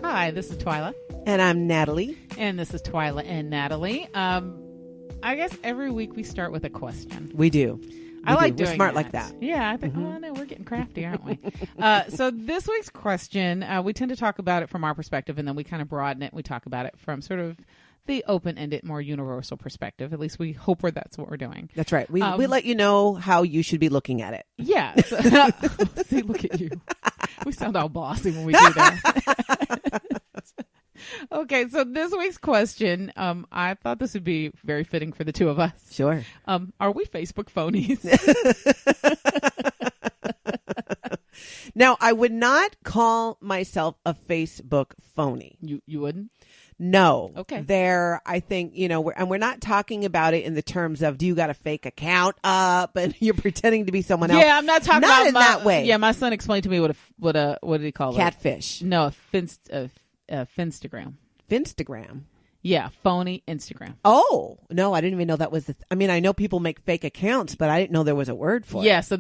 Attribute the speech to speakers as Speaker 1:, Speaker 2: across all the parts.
Speaker 1: Hi, this is Twyla.
Speaker 2: And I'm Natalie.
Speaker 1: And this is Twyla and Natalie. I guess every week we start with a question.
Speaker 2: We do.
Speaker 1: I like doing
Speaker 2: We're smart
Speaker 1: that.
Speaker 2: like that.
Speaker 1: Yeah, I think, oh, no, we're getting crafty, aren't we? So this week's question, we tend to talk about it from our perspective, and then we kind of broaden it. We talk about it from sort of the open-ended, more universal perspective. At least we hope that's what we're doing.
Speaker 2: That's right. We let you know how you should be looking at it.
Speaker 1: Yeah. So, see, look at you. We sound all bossy when we do that. Okay, so this week's question, I thought this would be very fitting for the two of us.
Speaker 2: Sure.
Speaker 1: Are we Facebook phonies?
Speaker 2: Now, I would not call myself a Facebook phony.
Speaker 1: You wouldn't?
Speaker 2: No.
Speaker 1: Okay.
Speaker 2: I think, we're not talking about it in the terms of, do you got a fake account up and you're pretending to be someone else?
Speaker 1: Yeah, I'm not talking about
Speaker 2: in that way.
Speaker 1: Yeah, my son explained to me what did he call
Speaker 2: Catfish.
Speaker 1: it? No, Finstagram.
Speaker 2: Finstagram.
Speaker 1: Yeah, phony Instagram.
Speaker 2: Oh, no, I didn't even know that was I know people make fake accounts, but I didn't know there was a word for it.
Speaker 1: Yeah, so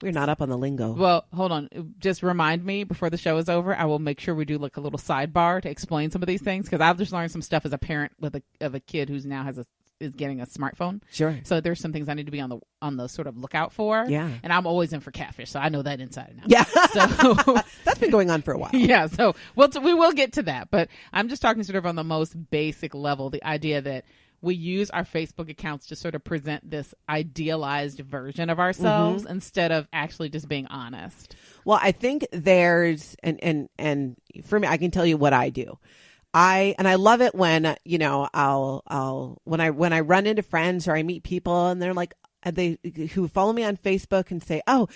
Speaker 1: we're
Speaker 2: not up on the lingo.
Speaker 1: Well, hold on. Just remind me before the show is over. I will make sure we do like a little sidebar to explain some of these things, because I've just learned some stuff as a parent of a kid who's now is getting a smartphone.
Speaker 2: Sure.
Speaker 1: So there's some things I need to be on the sort of lookout for.
Speaker 2: Yeah.
Speaker 1: And I'm always in for catfish, so I know that inside and out.
Speaker 2: Yeah.
Speaker 1: So
Speaker 2: that's been going on for a while.
Speaker 1: Yeah. So we will get to that, but I'm just talking sort of on the most basic level, the idea that we use our Facebook accounts to sort of present this idealized version of ourselves instead of actually just being honest.
Speaker 2: Well, I think there's, and for me, I can tell you what I do. I love it when, when I run into friends or I meet people and they're like, who follow me on Facebook and say, oh,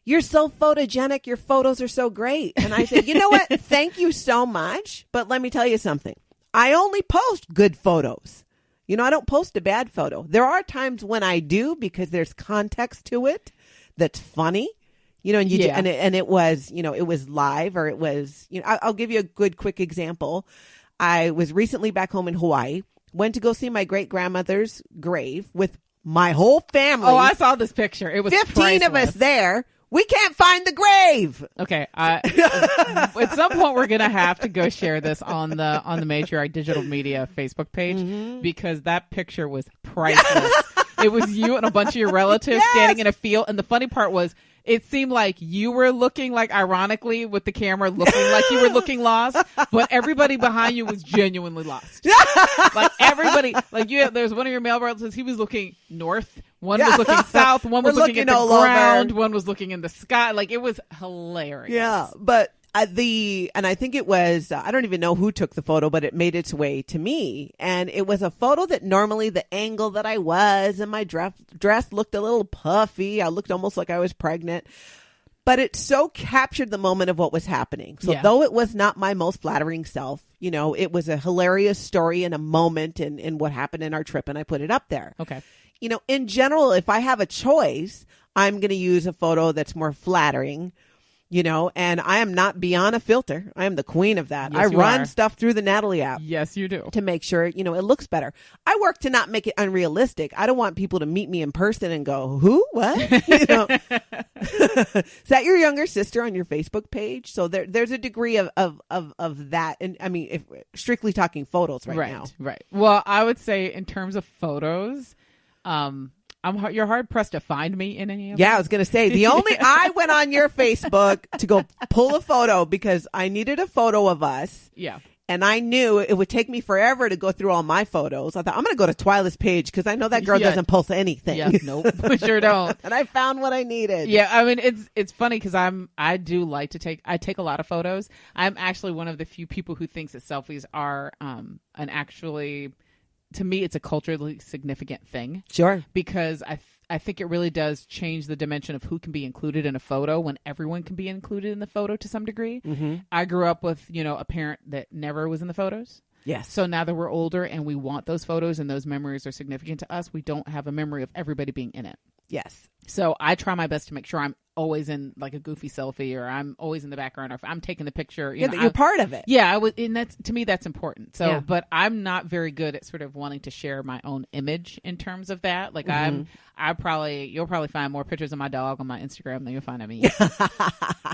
Speaker 2: you're so photogenic. Your photos are so great. And I say, you know what? Thank you so much. But let me tell you something. I only post good photos. I don't post a bad photo. There are times when I do, because there's context to it that's funny, and it was, it was live, or it was, I'll give you a good quick example. I was recently back home in Hawaii, went to go see my great grandmother's grave with my whole family.
Speaker 1: Oh, I saw this picture. It was
Speaker 2: 15
Speaker 1: priceless.
Speaker 2: of us there. We can't find the grave.
Speaker 1: Okay. At some point, we're going to have to go share this on the Major Digital Media Facebook page, because that picture was priceless. It was you and a bunch of your relatives standing in a field. And the funny part was, it seemed like you were looking, like, ironically with the camera, looking like you were looking lost, but everybody behind you was genuinely lost. Like everybody, like there's one of your male relatives, he was looking north. One was looking south. One was looking at the ground. One was looking in the sky. Like, it was hilarious.
Speaker 2: Yeah, but and I think it was, I don't even know who took the photo, but it made its way to me. And it was a photo that normally the angle that I was and my dress looked a little puffy. I looked almost like I was pregnant. But it so captured the moment of what was happening. So though it was not my most flattering self, it was a hilarious story and a moment in what happened in our trip. And I put it up there.
Speaker 1: Okay.
Speaker 2: In general, if I have a choice, I'm going to use a photo that's more flattering, and I am not beyond a filter. I am the queen of that.
Speaker 1: Yes,
Speaker 2: I run stuff through the Natalie app.
Speaker 1: Yes, you do.
Speaker 2: To make sure, it looks better. I work to not make it unrealistic. I don't want people to meet me in person and go, who? What? Is that your younger sister on your Facebook page? So there's a degree of that. And I mean, if strictly talking photos right now.
Speaker 1: Right. Well, I would say in terms of photos, you're hard pressed to find me in any of them.
Speaker 2: Yeah, I was going to say, I went on your Facebook to go pull a photo because I needed a photo of us.
Speaker 1: Yeah.
Speaker 2: And I knew it would take me forever to go through all my photos. I thought, I'm going to go to Twyla's page because I know that girl doesn't post anything.
Speaker 1: Yeah, nope, we sure don't.
Speaker 2: And I found what I needed.
Speaker 1: Yeah, I mean, it's funny because I do like to take a lot of photos. I'm actually one of the few people who thinks that selfies are to me, it's a culturally significant thing.
Speaker 2: Sure.
Speaker 1: Because I think it really does change the dimension of who can be included in a photo when everyone can be included in the photo to some degree. Mm-hmm. I grew up with, a parent that never was in the photos.
Speaker 2: Yes.
Speaker 1: So now that we're older and we want those photos and those memories are significant to us, we don't have a memory of everybody being in it.
Speaker 2: Yes.
Speaker 1: So I try my best to make sure I'm always in like a goofy selfie, or I'm always in the background, or if I'm taking the picture,
Speaker 2: that you're part of it.
Speaker 1: Yeah, I was, and that's, to me, that's important. So,
Speaker 2: Yeah.
Speaker 1: but I'm not very good at sort of wanting to share my own image in terms of that. Like you'll probably find more pictures of my dog on my Instagram than you'll find of me.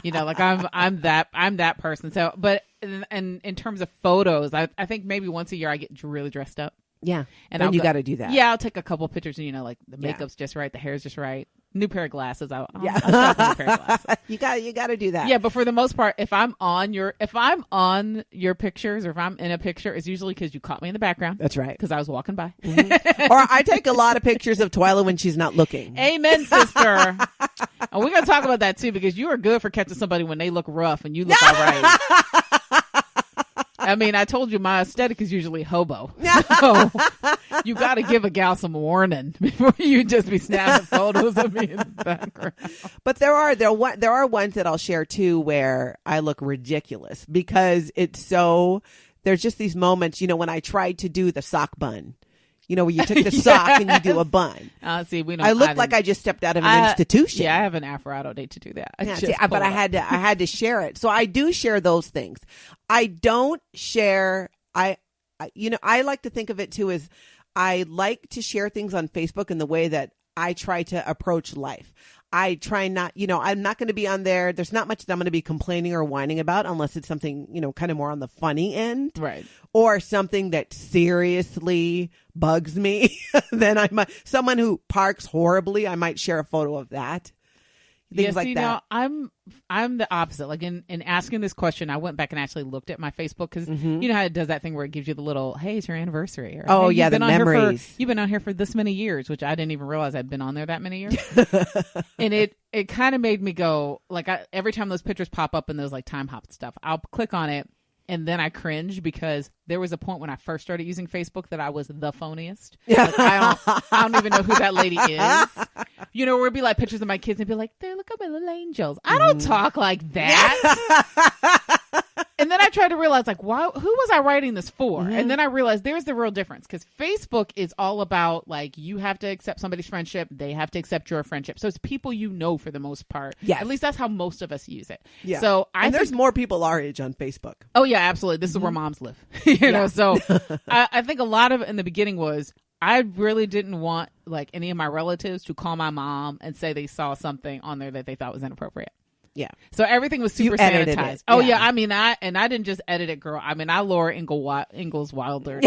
Speaker 1: Like I'm that person. So, but and in terms of photos, I think maybe once a year I get really dressed up.
Speaker 2: Yeah,
Speaker 1: and
Speaker 2: then you got to do that.
Speaker 1: Yeah, I'll take a couple pictures. Like the makeup's just right, the hair's just right. New pair of glasses. I'll shop a new pair of glasses.
Speaker 2: You got to do that.
Speaker 1: Yeah, but for the most part, if I'm on your pictures, or if I'm in a picture, it's usually because you caught me in the background.
Speaker 2: That's right.
Speaker 1: Because I was walking by.
Speaker 2: Or I take a lot of pictures of Twyla when she's not looking.
Speaker 1: Amen, sister. And we're gonna talk about that too, because you are good for catching somebody when they look rough and you look all right. I mean, I told you my aesthetic is usually hobo. So you got to give a gal some warning before you just be snapping photos of me in the background.
Speaker 2: But there are ones that I'll share too where I look ridiculous because there's just these moments, when I tried to do the sock bun. Where you took the sock and you do a bun.
Speaker 1: See,
Speaker 2: I look like I just stepped out of an institution.
Speaker 1: Yeah, I have an afro. I don't need to do that.
Speaker 2: But I had to share it. So I do share those things. I don't share. I like to think of it too as I like to share things on Facebook in the way that I try to approach life. I try not, I'm not going to be on there. There's not much that I'm going to be complaining or whining about unless it's something, kind of more on the funny end.
Speaker 1: Right.
Speaker 2: Or something that seriously bugs me. Then someone who parks horribly, I might share a photo of that. Things like that.
Speaker 1: I'm the opposite. Like in asking this question, I went back and actually looked at my Facebook because you know how it does that thing where it gives you the little, hey, it's your anniversary. Or, hey,
Speaker 2: the memories.
Speaker 1: You've been on here for this many years, which I didn't even realize I'd been on there that many years. And it kind of made me go, like, every time those pictures pop up and those like time hop stuff, I'll click on it. And then I cringe because there was a point when I first started using Facebook that I was the phoniest. Like, I don't even know who that lady is. Where it'd be like pictures of my kids and be like, there, look at my little angels. I don't talk like that. And then I tried to realize, like, who was I writing this for? And then I realized there's the real difference, because Facebook is all about, like, you have to accept somebody's friendship. They have to accept your friendship. So it's people for the most part.
Speaker 2: Yes.
Speaker 1: At least that's how most of us use it.
Speaker 2: Yeah.
Speaker 1: So
Speaker 2: there's more people our age on Facebook.
Speaker 1: Oh, yeah, absolutely. This is where moms live. So I think a lot of it in the beginning was I really didn't want, like, any of my relatives to call my mom and say they saw something on there that they thought was inappropriate.
Speaker 2: Yeah.
Speaker 1: So everything was super sanitized. Oh yeah. I mean, I didn't just edit it, girl. I mean, I Laura Ingalls Wilder.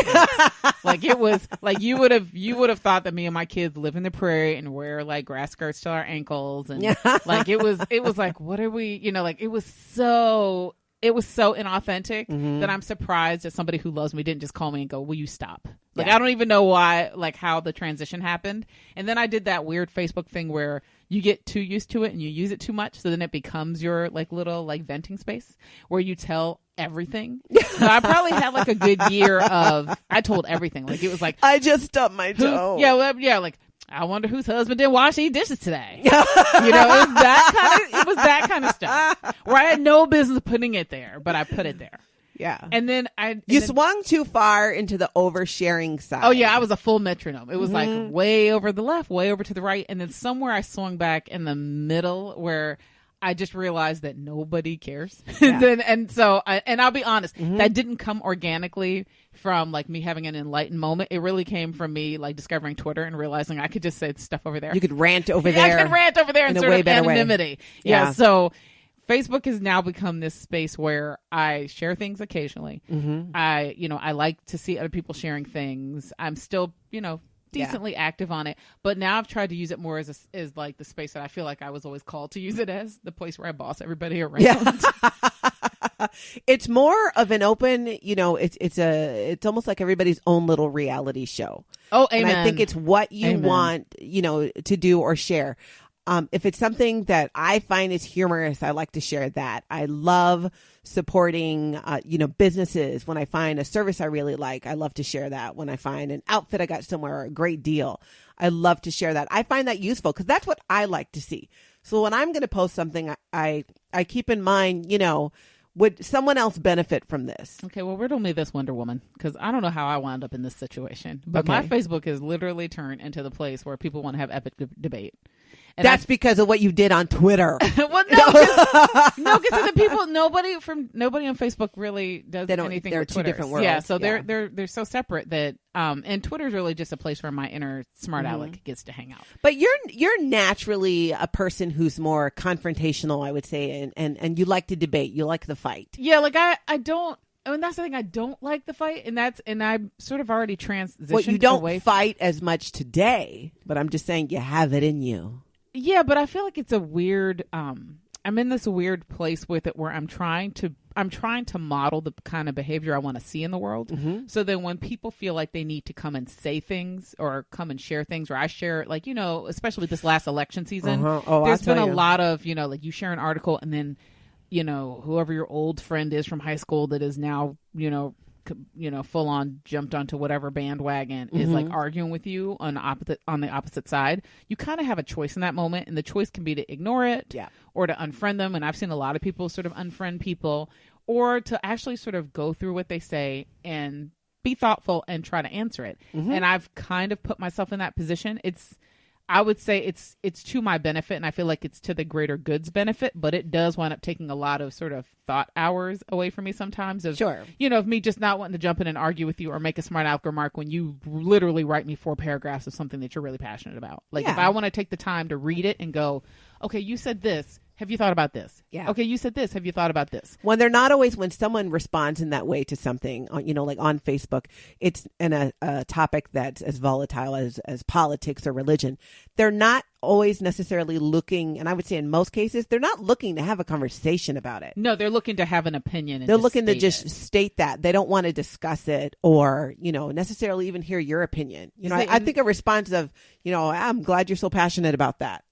Speaker 1: Like, it was like you would have thought that me and my kids live in the prairie and wear like grass skirts to our ankles, and like it was like, what are we? Like, it was so inauthentic that I'm surprised that somebody who loves me didn't just call me and go, will you stop? Like, I don't even know why, like, how the transition happened. And then I did that weird Facebook thing where you get too used to it and you use it too much. So then it becomes your like little like venting space where you tell everything. So I probably had like a good year of, I told everything. Like, it was like,
Speaker 2: I just stubbed my toe.
Speaker 1: Like, I wonder whose husband didn't wash any dishes today. It was that kind of stuff where I had no business putting it there, but I put it there.
Speaker 2: Yeah.
Speaker 1: And then
Speaker 2: you swung too far into the oversharing side.
Speaker 1: Oh yeah, I was a full metronome. It was like way over the left, way over to the right, and then somewhere I swung back in the middle where I just realized that nobody cares.
Speaker 2: Yeah.
Speaker 1: and I'll be honest, that didn't come organically from like me having an enlightened moment. It really came from me like discovering Twitter and realizing I could just say stuff over there.
Speaker 2: You could rant over there.
Speaker 1: I could rant over there in sort of anonymity.
Speaker 2: Yeah.
Speaker 1: So Facebook has now become this space where I share things occasionally. I like to see other people sharing things. I'm still, decently active on it, but now I've tried to use it more as like the space that I feel like I was always called to use it as, the place where I boss everybody around.
Speaker 2: Yeah. It's more of an open, it's almost like everybody's own little reality show.
Speaker 1: Oh, amen.
Speaker 2: And I think it's what you want, to do or share. If it's something that I find is humorous, I like to share that. I love supporting, businesses. When I find a service I really like, I love to share that. When I find an outfit I got somewhere, a great deal, I love to share that. I find that useful because that's what I like to see. So when I'm going to post something, I keep in mind, would someone else benefit from this?
Speaker 1: Okay, well, riddle me this, Wonder Woman, because I don't know how I wound up in this situation. But my Facebook has literally turned into the place where people want to have epic debate. And
Speaker 2: that's because of what you did on Twitter.
Speaker 1: Well, no, because the people, nobody on Facebook really does anything.
Speaker 2: They're
Speaker 1: with
Speaker 2: two
Speaker 1: Twitter.
Speaker 2: different worlds.
Speaker 1: Yeah, so they're so separate that and Twitter's really just a place where my inner smart aleck gets to hang out.
Speaker 2: But you're naturally a person who's more confrontational, I would say, and you like to debate. You like the fight.
Speaker 1: Yeah, like I don't. I mean, that's the thing. I don't like the fight, and I'm sort of already transitioned.
Speaker 2: Well, you don't fight as much today, but I'm just saying you have it in you.
Speaker 1: Yeah, but I feel like it's a weird. I'm in this weird place with it where I'm trying to model the kind of behavior I want to see in the world. Mm-hmm. So then when people feel like they need to come and say things or come and share things, or I share, like, especially this last election season, there's been a lot of, like you share an article and then, whoever your old friend is from high school that is now, full on jumped onto whatever bandwagon is like arguing with you on the opposite side. You kind of have a choice in that moment, and the choice can be to ignore it or to unfriend them. And I've seen a lot of people sort of unfriend people, or to actually sort of go through what they say and be thoughtful and try to answer it. And I've kind of put myself in that position. I would say it's to my benefit, and I feel like it's to the greater good's benefit, but it does wind up taking a lot of sort of thought hours away from me sometimes. Of me just not wanting to jump in and argue with you or make a smart aleck remark when you literally write me 4 paragraphs of something that you're really passionate about. Like if I want to take the time to read it and go, okay, you said this. Have you thought about this? Yeah. Okay, you said this. Have you thought about this?
Speaker 2: When someone responds in that way to something, like on Facebook, it's in a topic that's as volatile as politics or religion. They're not always necessarily looking, and I would say in most cases, they're not looking to have a conversation about it.
Speaker 1: No, they're looking to have an opinion.
Speaker 2: They're looking to just state that. They don't want to discuss it or, necessarily even hear your opinion. I think a response of, I'm glad you're so passionate about that.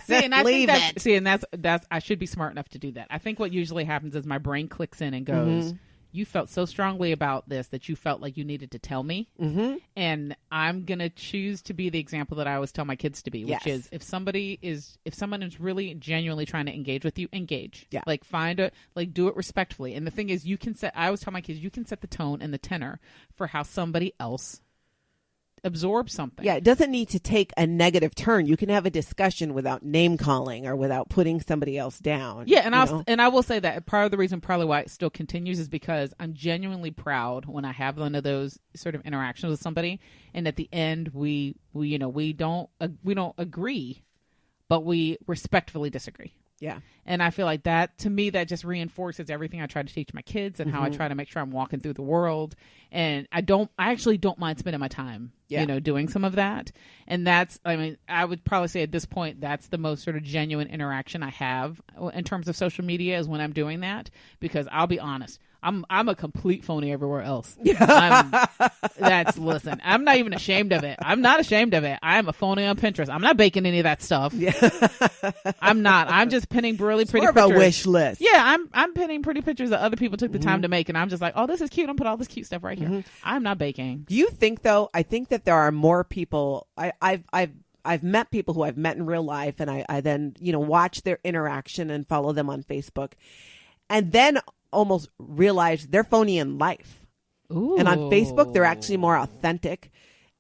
Speaker 1: And I think that's I should be smart enough to do that. I think what usually happens is my brain clicks in and goes, you felt so strongly about this that you felt like you needed to tell me. And I'm going to choose to be the example that I always tell my kids to be, which is if someone is really genuinely trying to engage with you, engage. Yeah. Like do it respectfully. And the thing is, I always tell my kids, you can set the tone and the tenor for how somebody else absorb something.
Speaker 2: Yeah, it doesn't need to take a negative turn. You can have a discussion without name calling or without putting somebody else down.
Speaker 1: Yeah, and I will say that part of the reason probably why it still continues is because I'm genuinely proud when I have one of those sort of interactions with somebody, and at the end we don't agree, but we respectfully disagree.
Speaker 2: Yeah.
Speaker 1: And I feel like that, to me, that just reinforces everything I try to teach my kids and how I try to make sure I'm walking through the world. And I actually don't mind spending my time, doing some of that. And I would probably say at this point, that's the most sort of genuine interaction I have in terms of social media is when I'm doing that, because I'll be honest, I'm a complete phony everywhere else. Listen, I'm not even ashamed of it. I'm not ashamed of it. I am a phony on Pinterest. I'm not baking any of that stuff. Yeah. I'm not. I'm just pinning really pretty pictures.
Speaker 2: More of a wish list.
Speaker 1: Yeah, I'm pinning pretty pictures that other people took the time to make, and I'm just like, oh, this is cute. I'm put all this cute stuff right here. I'm not baking.
Speaker 2: Do you think though? I think that there are more people. I've met people who I've met in real life, and I then watch their interaction and follow them on Facebook, and then almost realize they're phony in life. Ooh. And on Facebook, they're actually more authentic.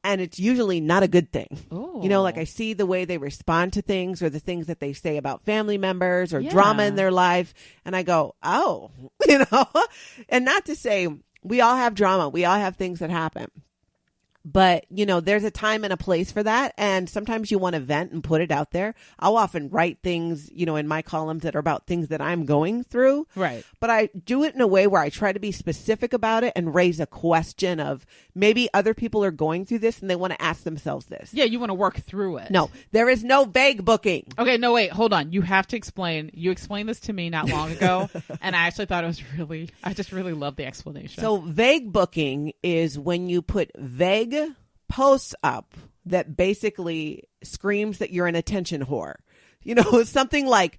Speaker 2: And it's usually not a good thing. Ooh. Like I see the way they respond to things or the things that they say about family members or drama in their life. And I go, oh, and not to say we all have drama. We all have things that happen. But, there's a time and a place for that. And sometimes you want to vent and put it out there. I'll often write things, in my columns that are about things that I'm going through.
Speaker 1: Right.
Speaker 2: But I do it in a way where I try to be specific about it and raise a question of maybe other people are going through this and they want to ask themselves this.
Speaker 1: Yeah, you want to work through it.
Speaker 2: No, there is no vague booking.
Speaker 1: Okay, no, wait, hold on. You have to explain. You explained this to me not long ago. And I actually thought I just really love the explanation.
Speaker 2: So vague booking is when you put vague posts up that basically screams that you're an attention whore. Something like,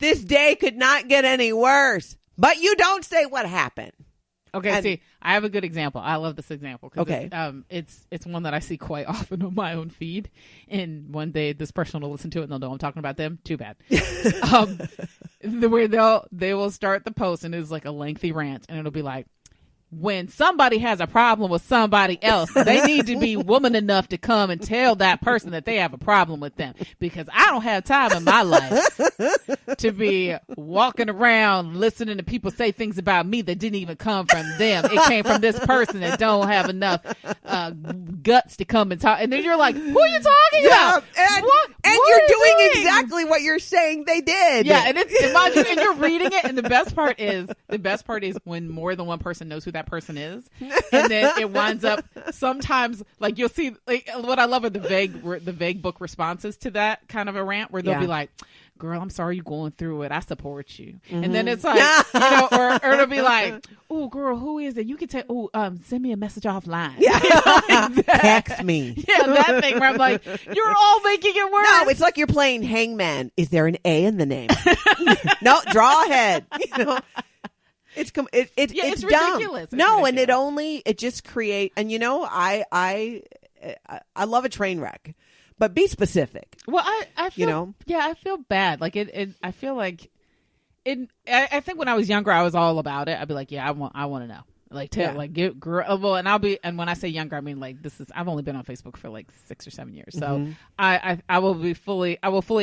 Speaker 2: this day could not get any worse, but you don't say what happened.
Speaker 1: Okay, see, I have a good example. I love this example. Okay. It's one that I see quite often on my own feed. And one day this person will listen to it and they'll know I'm talking about them. Too bad. The way they will start the post and it's like a lengthy rant and it'll be like, when somebody has a problem with somebody else, they need to be woman enough to come and tell that person that they have a problem with them, because I don't have time in my life to be walking around listening to people say things about me that didn't even come from them. It came from this person that don't have enough guts to come and talk. And then you're like, who are you talking about?
Speaker 2: And,
Speaker 1: what
Speaker 2: you're
Speaker 1: are you
Speaker 2: doing exactly what you're saying they did.
Speaker 1: Yeah, and and you're reading it, and the best part is when more than one person knows who that person is, and then it winds up sometimes like you'll see, like, what I love are the vague book responses to that kind of a rant, where they'll be like, girl, I'm sorry you're going through it, I support you. And then it's like, or it'll be like, oh girl, who is it? You can tell, send me a message offline. Like
Speaker 2: text me.
Speaker 1: That thing where I'm like, you're all making it worse.
Speaker 2: No, it's like you're playing hangman. Is there an A in the name? No, draw ahead. It's
Speaker 1: it's ridiculous.
Speaker 2: No,
Speaker 1: it's ridiculous.
Speaker 2: and it just create. And I love a train wreck, but be specific.
Speaker 1: Well, I feel, I feel bad. Like I feel like it. I think when I was younger, I was all about it. I'd be like, I want to know. Like, get girl. Well, and when I say younger, I mean like I've only been on Facebook for like 6 or 7 years. So I will fully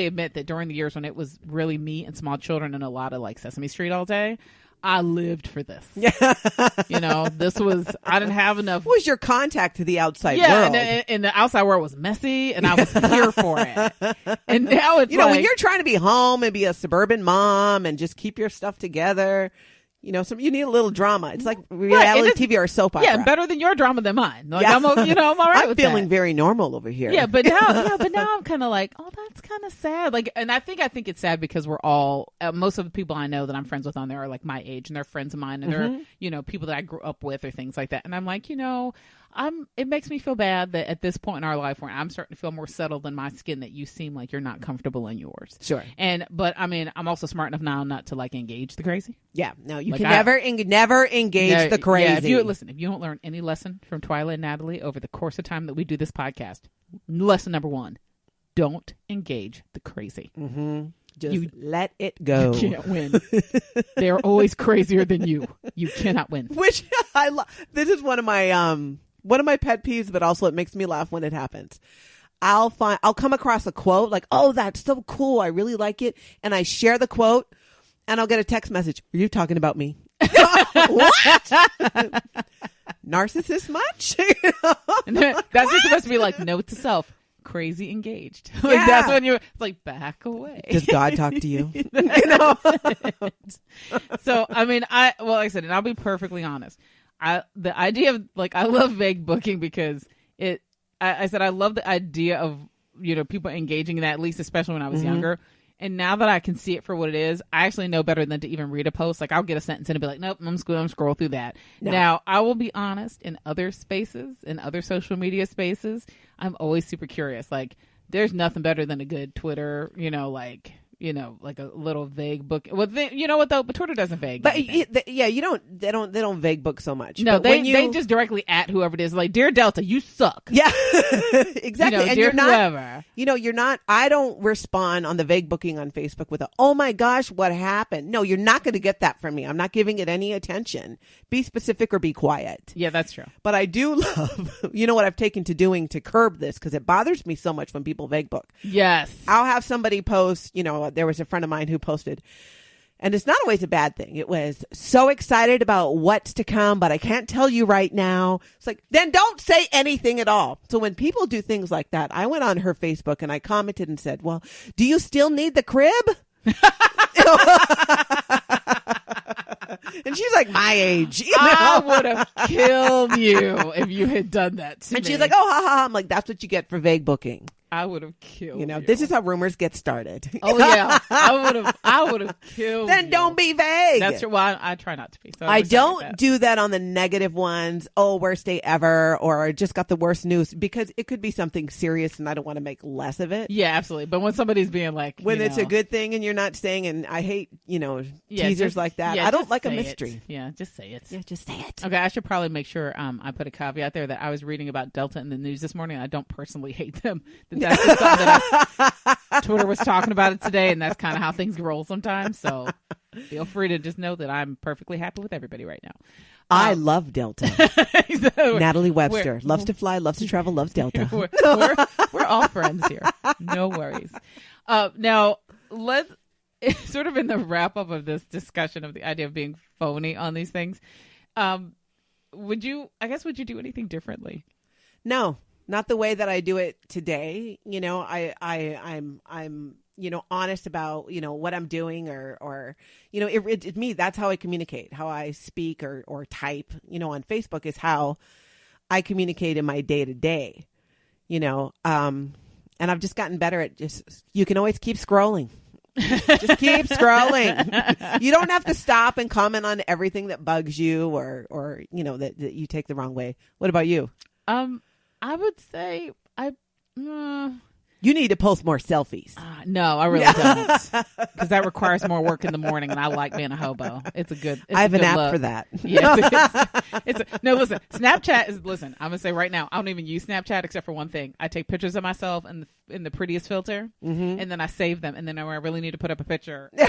Speaker 1: admit that during the years when it was really me and small children and a lot of like Sesame Street all day, I lived for this. This was, I didn't have enough.
Speaker 2: What was your contact to the outside world?
Speaker 1: And the outside world was messy, and I was here for it. And now it's
Speaker 2: when you're trying to be home and be a suburban mom and just keep your stuff together. You need a little drama. It's like reality TV or soap opera.
Speaker 1: Yeah, better than your drama than mine. Like I'm all right
Speaker 2: I'm
Speaker 1: with
Speaker 2: feeling
Speaker 1: that.
Speaker 2: very normal over here.
Speaker 1: Yeah, but now I'm kind of like, oh, that's kind of sad. Like, and I think it's sad because we're all most of the people I know that I'm friends with on there are like my age, and they're friends of mine, and they're people that I grew up with or things like that. And I'm like, it makes me feel bad that at this point in our life where I'm starting to feel more settled in my skin, that you seem like you're not comfortable in yours.
Speaker 2: Sure.
Speaker 1: But I mean, I'm also smart enough now not to like engage the crazy.
Speaker 2: Yeah. No, you can never engage the crazy.
Speaker 1: Yeah, if you don't learn any lesson from Twyla and Natalie over the course of time that we do this podcast, lesson number 1, don't engage the crazy.
Speaker 2: Just let it go.
Speaker 1: You can't win. They're always crazier than you. You cannot win.
Speaker 2: Which I love. This is one of my pet peeves, but also it makes me laugh when it happens. I'll come across a quote like, oh, that's so cool, I really like it, and I share the quote, and I'll get a text message. Are you talking about me? What? Narcissist much?
Speaker 1: That's just supposed to be like, note to self, crazy engaged. Like that's when it's like, back away.
Speaker 2: Does God talk to you?
Speaker 1: So I mean, like I said, and I'll be perfectly honest, the idea of like, I love vague booking because I said I love the idea of people engaging in that, at least especially when I was younger. And now that I can see it for what it is, I actually know better than to even read a post. Like, I'll get a sentence and be like, nope, I'm scroll through that. No. Now, I will be honest, in other spaces, in other social media spaces, I'm always super curious. Like, there's nothing better than a good Twitter, like a little vague book. Well, you know what though? But Twitter doesn't vague.
Speaker 2: But they don't vague book so much.
Speaker 1: No,
Speaker 2: but
Speaker 1: they just directly at whoever it is. Like, dear Delta, you suck.
Speaker 2: Yeah, exactly. And
Speaker 1: dear
Speaker 2: you're not,
Speaker 1: whoever.
Speaker 2: You're not. I don't respond on the vague booking on Facebook with oh my gosh, what happened? No, you're not going to get that from me. I'm not giving it any attention. Be specific or be quiet.
Speaker 1: Yeah, that's true.
Speaker 2: But I do love, what I've taken to doing to curb this, because it bothers me so much when people vague book.
Speaker 1: Yes.
Speaker 2: I'll have somebody post, there was a friend of mine who posted, and it's not always a bad thing. It was so excited about what's to come, but I can't tell you right now. It's like, then don't say anything at all. So when people do things like that, I went on her Facebook and I commented and said, well, do you still need the crib? And she's like my age.
Speaker 1: I would have killed you if you had done that to me.
Speaker 2: And she's like, oh, ha, ha. I'm like, that's what you get for vague booking.
Speaker 1: I would have killed you.
Speaker 2: This is how rumors get started.
Speaker 1: Oh yeah, I would have killed.
Speaker 2: Then
Speaker 1: you.
Speaker 2: Don't be vague.
Speaker 1: That's true. Well, I try not to be. So
Speaker 2: I don't do that on the negative ones. Oh, worst day ever, or I just got the worst news, because it could be something serious, and I don't want to make less of it.
Speaker 1: Yeah, absolutely. But when somebody's being like,
Speaker 2: when it's a good thing and you're not saying, and I hate teasers like that. I don't like a mystery.
Speaker 1: Yeah, just say it.
Speaker 2: Yeah, just say it.
Speaker 1: Okay, I should probably make sure I put a caveat there that I was reading about Delta in the news this morning. I don't personally hate them. That's just something that Twitter was talking about it today, and that's kind of how things roll sometimes. So feel free to just know that I'm perfectly happy with everybody right now.
Speaker 2: I love Delta. Natalie Webster loves to fly, loves to travel, loves Delta.
Speaker 1: We're all friends here. No worries. Now, let's sort of in the wrap up of this discussion of the idea of being phony on these things. Would you do anything differently?
Speaker 2: No, not the way that I do it today. You know, I'm honest about, what I'm doing or it's me. That's how I communicate, how I speak or type, on Facebook is how I communicate in my day to day, and I've just gotten better at you can always keep scrolling. Just keep scrolling. You don't have to stop and comment on everything that bugs you or that you take the wrong way. What about you?
Speaker 1: I would say
Speaker 2: you need to post more selfies.
Speaker 1: No, I really don't, because that requires more work in the morning, and I like being a hobo. I
Speaker 2: have an app
Speaker 1: look
Speaker 2: for that.
Speaker 1: Yeah, no. Listen, Snapchat is. Listen, I'm gonna say right now, I don't even use Snapchat except for one thing. I take pictures of myself in the prettiest filter, and then I save them. And then when I really need to put up a picture, I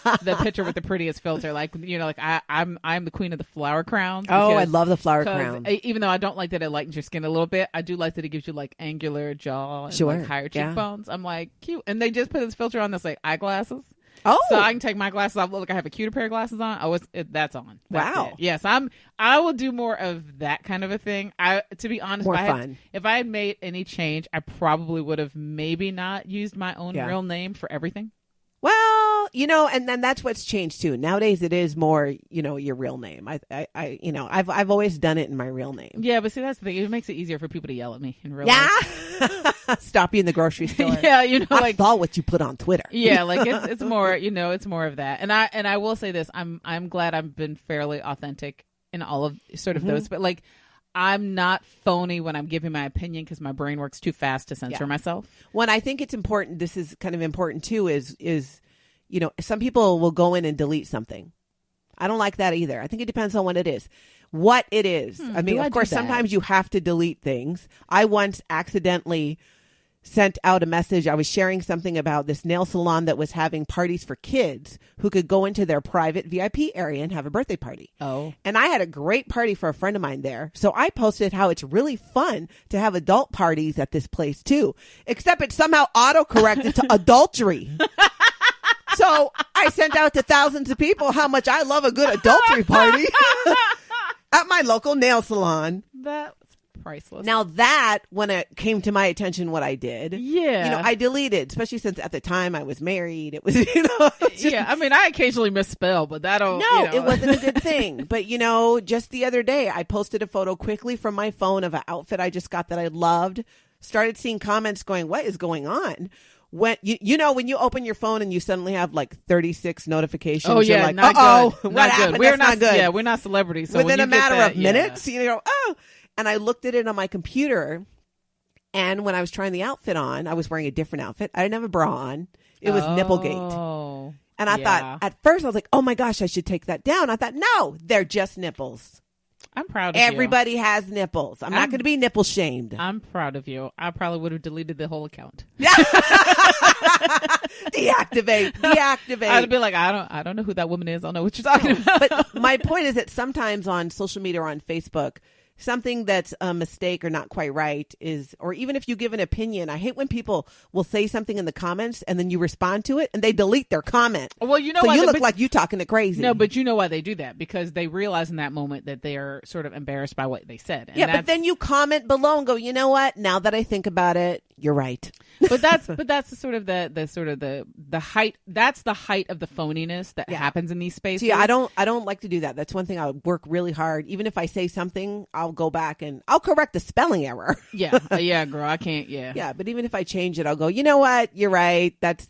Speaker 1: have the picture with the prettiest filter. Like I'm the queen of the flower crown.
Speaker 2: Oh, I love the flower crown.
Speaker 1: Even though I don't like that it lightens your skin a little bit, I do like that it gives you like angular jaw and
Speaker 2: sure.
Speaker 1: higher cheekbones. I'm like, cute. And they just put this filter on that's like eyeglasses.
Speaker 2: Oh,
Speaker 1: so I can take my glasses off. Look like I have a cuter pair of glasses on. That's on. That's
Speaker 2: wow.
Speaker 1: It. Yes, I will do more of that kind of a thing. To be honest,
Speaker 2: more fun.
Speaker 1: If I had made any change, I probably would have maybe not used my own real name for everything.
Speaker 2: Well, and then that's what's changed too. Nowadays, it is more, your real name. I've always done it in my real name.
Speaker 1: Yeah, but see, that's the thing. It makes it easier for people to yell at me in real life.
Speaker 2: Stop you in the grocery store.
Speaker 1: Yeah,
Speaker 2: I saw what you put on Twitter.
Speaker 1: Yeah, like it's more, it's more of that. And I will say this: I'm glad I've been fairly authentic in all of sort of those, but like, I'm not phony when I'm giving my opinion because my brain works too fast to censor myself.
Speaker 2: When I think it's important, this is kind of important too, is some people will go in and delete something. I don't like that either. I think it depends on what it is. What it is. I mean, of course, sometimes you have to delete things. I once accidentally sent out a message. I was sharing something about this nail salon that was having parties for kids who could go into their private VIP area and have a birthday party.
Speaker 1: Oh.
Speaker 2: And I had a great party for a friend of mine there. So I posted how it's really fun to have adult parties at this place too, except it somehow auto-corrected to adultery. So I sent out to thousands of people how much I love a good adultery party at my local nail salon.
Speaker 1: That's priceless.
Speaker 2: Now that, when it came to my attention, what I did, I deleted, especially since at the time I was married. It was,
Speaker 1: I mean, I occasionally misspell, but that'll.
Speaker 2: No, it wasn't a good thing. But, just the other day, I posted a photo quickly from my phone of an outfit I just got that I loved. Started seeing comments going, what is going on? When when you open your phone and you suddenly have like 36 notifications,
Speaker 1: oh yeah,
Speaker 2: you're like,
Speaker 1: not good.
Speaker 2: What happened?
Speaker 1: Good. We're
Speaker 2: not good.
Speaker 1: Yeah, we're not celebrities. So
Speaker 2: within a matter of minutes, you go, oh. And I looked at it on my computer, and when I was trying the outfit on, I was wearing a different outfit. I didn't have a bra on. It was Nipplegate. And I thought, at first, I was like, oh my gosh, I should take that down. I thought, no, they're just nipples.
Speaker 1: I'm proud of
Speaker 2: Everybody has nipples. I'm not going to be nipple shamed.
Speaker 1: I'm proud of you. I probably would have deleted the whole account.
Speaker 2: Deactivate.
Speaker 1: I'd be like, I don't know who that woman is. I don't know what you're talking about.
Speaker 2: But my point is that sometimes on social media or on Facebook, something that's a mistake or not quite right is, or even if you give an opinion, I hate when people will say something in the comments and then you respond to it and they delete their comment.
Speaker 1: Well, so
Speaker 2: why you look like you talking to crazy.
Speaker 1: No, but you know why they do that, because they realize in that moment that they are sort of embarrassed by what they said. And
Speaker 2: but then you comment below and go, you know what? Now that I think about it, you're right.
Speaker 1: But that's the height. That's the height of the phoniness that happens in these spaces.
Speaker 2: See, I don't like to do that. That's one thing I work really hard. Even if I say something, I'll go back and I'll correct the spelling error.
Speaker 1: yeah, girl, I can't.
Speaker 2: Yeah, but even if I change it, I'll go, you know what? You're right. That's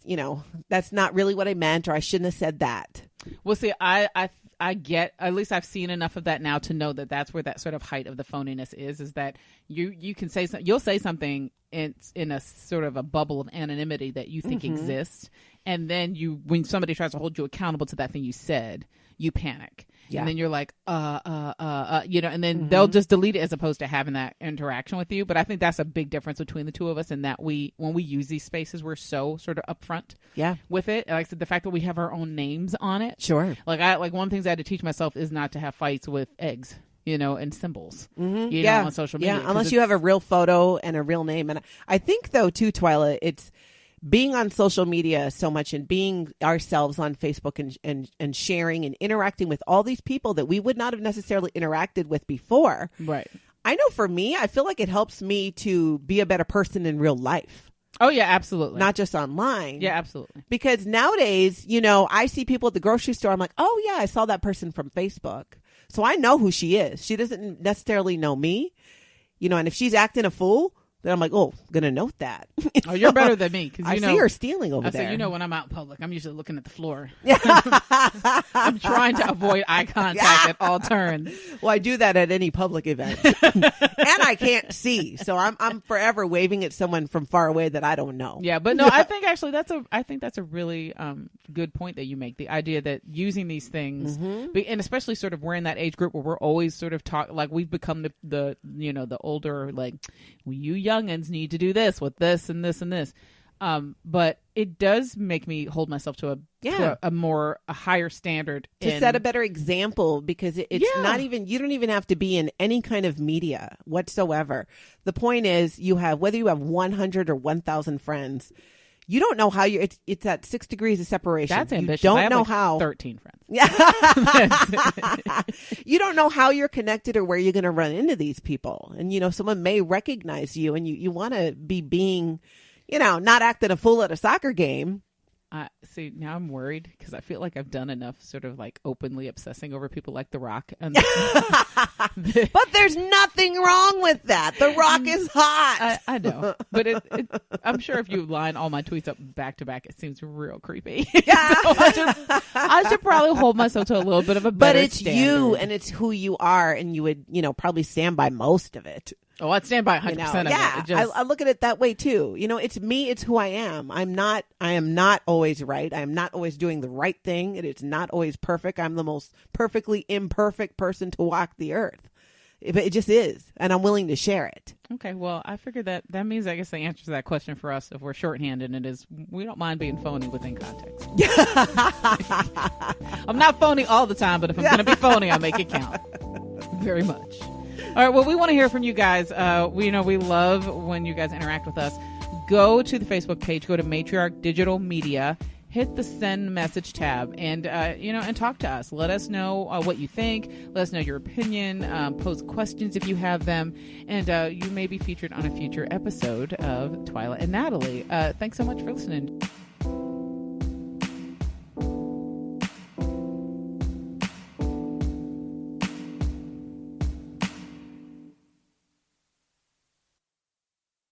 Speaker 2: that's not really what I meant, or I shouldn't have said that.
Speaker 1: Well, see, I get, at least I've seen enough of that now to know that that's where that sort of height of the phoniness is that you can say something, you'll say something in a sort of a bubble of anonymity that you think exists. And then when somebody tries to hold you accountable to that thing you said, you panic.
Speaker 2: Yeah.
Speaker 1: And then you're like, and then they'll just delete it as opposed to having that interaction with you. But I think that's a big difference between the two of us in that when we use these spaces, we're so sort of upfront with it. Like I said, the fact that we have our own names on it.
Speaker 2: Sure.
Speaker 1: Like one of the things I had to teach myself is not to have fights with eggs, and symbols, on social media.
Speaker 2: Yeah, unless you have a real photo and a real name. And I think, though, too, Twyla, it's being on social media so much and being ourselves on Facebook and sharing and interacting with all these people that we would not have necessarily interacted with before.
Speaker 1: Right.
Speaker 2: I know for me, I feel like it helps me to be a better person in real life.
Speaker 1: Oh, yeah, absolutely.
Speaker 2: Not just online.
Speaker 1: Yeah, absolutely.
Speaker 2: Because nowadays, I see people at the grocery store. I'm like, oh, yeah, I saw that person from Facebook. So I know who she is. She doesn't necessarily know me. And if she's acting a fool, then I'm like, oh, I'm going to note that.
Speaker 1: Oh, you're better than me. Cause
Speaker 2: I see her stealing over there.
Speaker 1: So, when I'm out in public, I'm usually looking at the floor. I'm trying to avoid eye contact at all turns.
Speaker 2: Well, I do that at any public event. And I can't see. So I'm forever waving at someone from far away that I don't know.
Speaker 1: Yeah, but no, I think actually that's a really good point that you make. The idea that using these things, and especially sort of we're in that age group where we're always sort of like we've become the older, like, well, you youngins need to do this with this and this and this. But it does make me hold myself to a higher standard.
Speaker 2: To set a better example, because it's not even, you don't even have to be in any kind of media whatsoever. The point is whether you have 100 or 1,000 friends, you don't know how it's at 6 degrees of separation.
Speaker 1: That's ambitious.
Speaker 2: You don't
Speaker 1: I have
Speaker 2: know
Speaker 1: like
Speaker 2: how
Speaker 1: 13 friends.
Speaker 2: Yeah. You don't know how you're connected or where you're going to run into these people. And, someone may recognize you and you want to be being, not acting a fool at a soccer game.
Speaker 1: See, now I'm worried because I feel like I've done enough sort of like openly obsessing over people like The Rock. And
Speaker 2: but there's nothing wrong with that. The Rock is hot.
Speaker 1: I know. But I'm sure if you line all my tweets up back to back, it seems real creepy.
Speaker 2: Yeah.
Speaker 1: So I should probably hold myself to a little bit of a better
Speaker 2: But it's
Speaker 1: standard.
Speaker 2: you and it's who you are, and you would, probably stand by most of it.
Speaker 1: Oh, I'd stand by 100% of it.
Speaker 2: Yeah, I look at it that way too. It's me. It's who I am. I am not always right. I am not always doing the right thing. It is not always perfect. I'm the most perfectly imperfect person to walk the earth. It just is. And I'm willing to share it.
Speaker 1: Okay. Well, I figured that means, I guess, the answer to that question for us, if we're shorthanded, it is we don't mind being phony within context. I'm not phony all the time, but if I'm going to be phony, I'll make it count. Very much. All right. Well, we want to hear from you guys. We love when you guys interact with us. Go to the Facebook page, go to Matriarch Digital Media, hit the send message tab, and and talk to us. Let us know what you think. Let us know your opinion. Pose questions if you have them, and you may be featured on a future episode of Twyla and Natalie. Thanks so much for listening.